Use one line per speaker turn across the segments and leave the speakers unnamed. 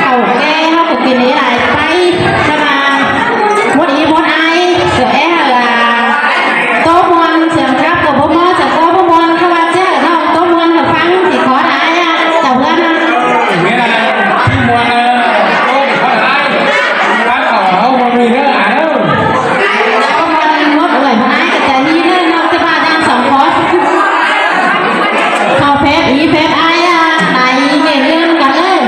khẩu nghe nó cực kỳ đấy lại bay cho mà muốn ý muốn ai sẽ là tô muôn trường cấp của bố mơ sẽ có bố muôn các bạn chứ nó tô muôn là phăng thì khó ai tàu ra
nghĩa là khi muôn tôi khó ai bác khẩu không có gì nữa à đâu
có muôn ngốt người muốn ai cái trái đi nữa nó cái ba đang sống khó cho phép ý phép ai này nghề lương cả ơi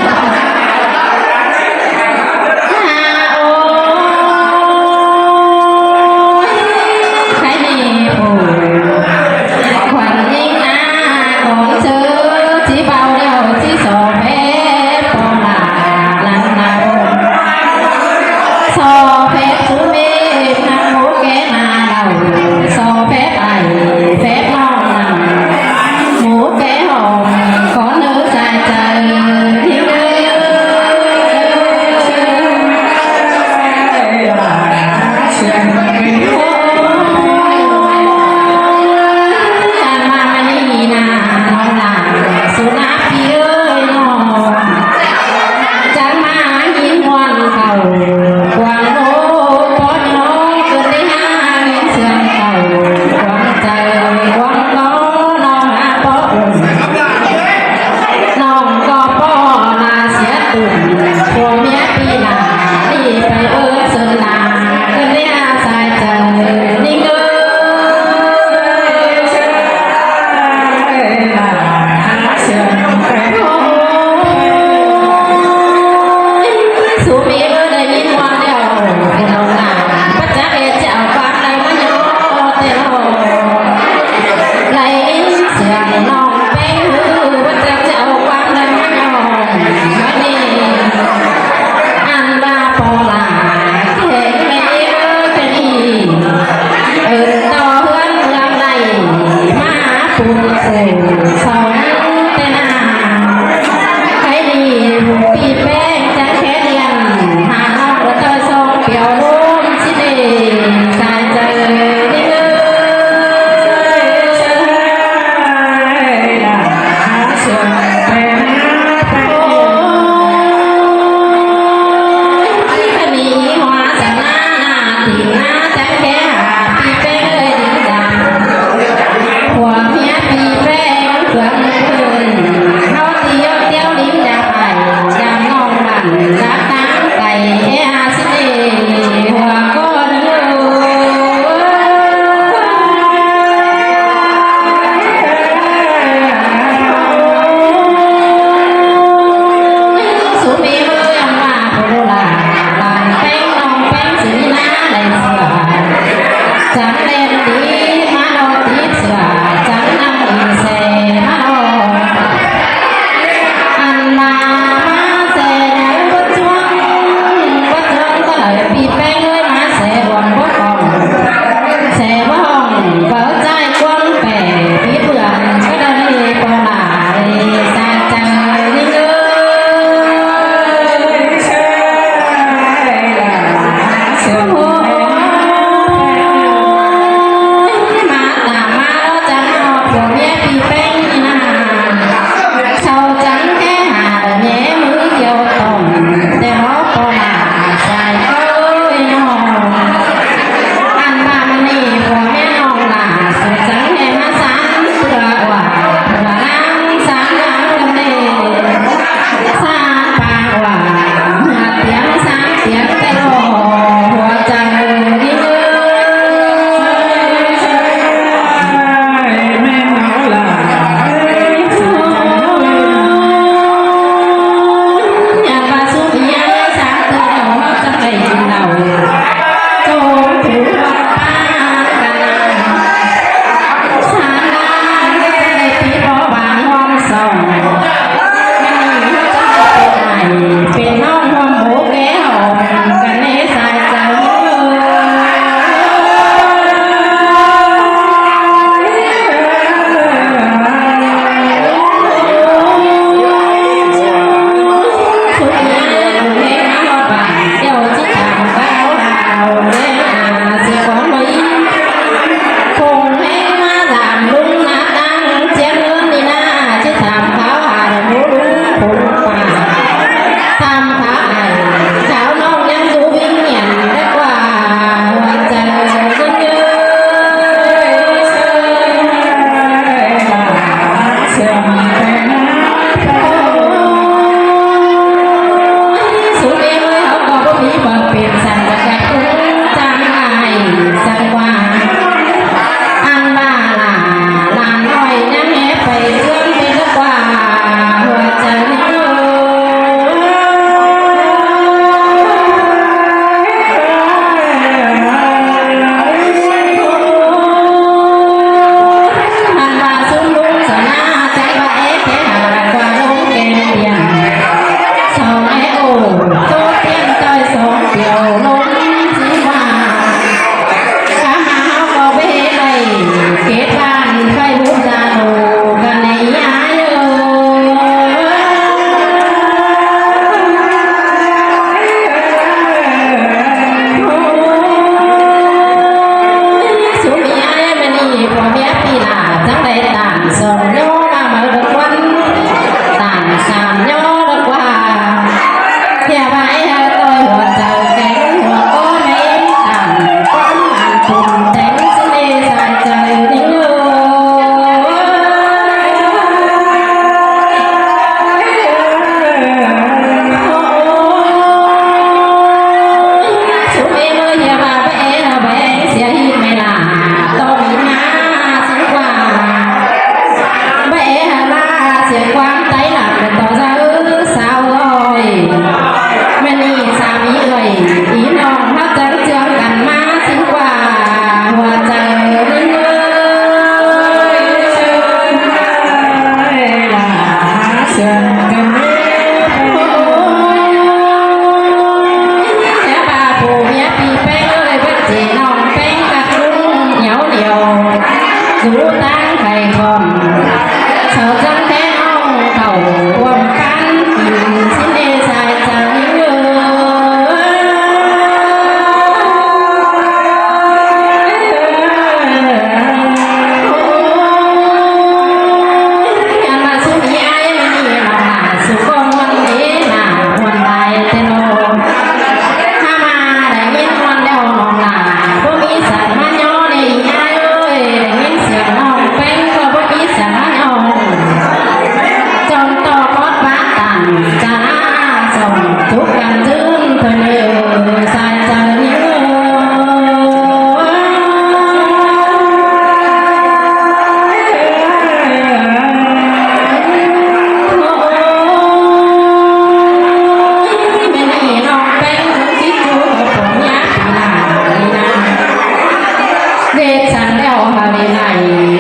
ไหน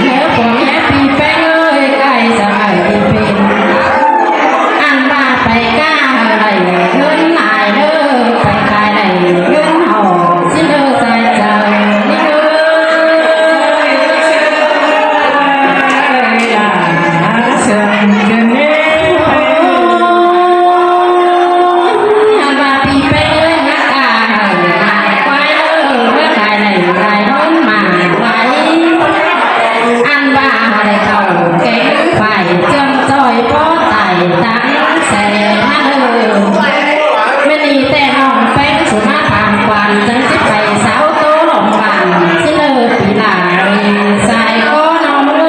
เนื้อผมแฮปปี้แป้งเอ้ยไก่สบายดีเป็นอันบ้าไปก้าอะไรเงินหลายเด้อไปขายไหนเงินหอสิเด้อใส่ใจนี่เด้อเชิญเดินเด้อันบ้าปีแป้งเอ้ยนักกาหายควายเด้อเมื่อขายไหนขายน้องมาไว้อันบ้าอะไรเขาเก่งไฟจนจอยพ่อไต่ตั้งแสนมาเด้อไม่ดีแต่น้องแป้งสุมาทางควันจังสิไปสาวโตหลงวันสิเลิกปีหน้าใส่ก็น้องเอ้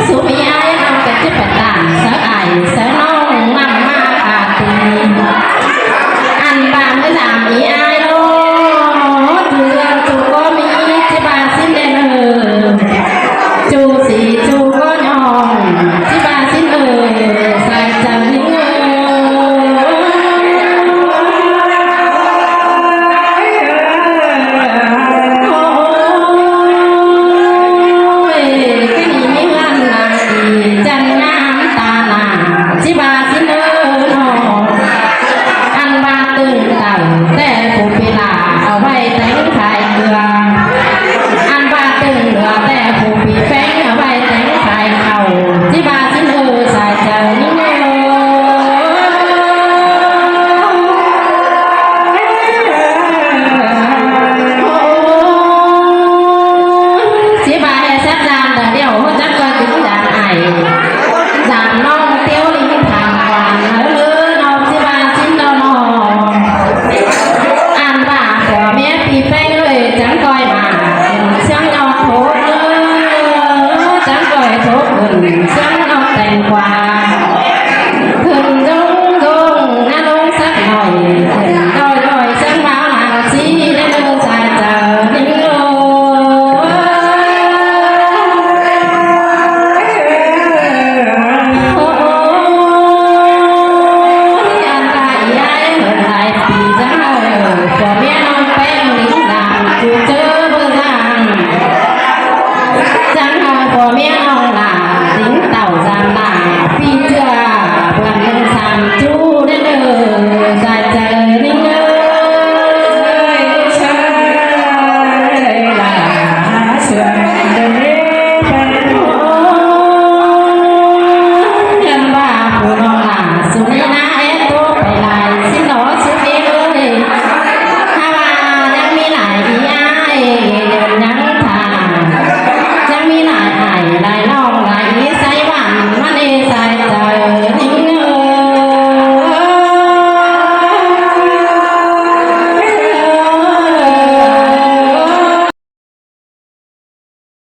สุมีไอ้น้องก็จะไปต่างเสอไอเสอน้องนำมาขาดตีอันบางไม่สามอีไอ้โลเดือนจูก็มีที่บ้านสิ้นเดือนจูสีจูก็ยองที่บ้านสิ้นใส่จังนิ่งโอ้ยก็นี่มีเงินนางดีจันน้ำตาหนาที่บ้านสิ้นน้องอันบาตึงตังแต่ผู้พิลาเอาไว้แต่งขายเกลืออันบาตึงเหลือแต่ผู้พิแป้งเอาไว้แต่งขายเขาที่บ้านสิ้นใส่ใจนิ่งที่บ้านแซ่บจานเดี๋ยวจักก็ถึงจานไอ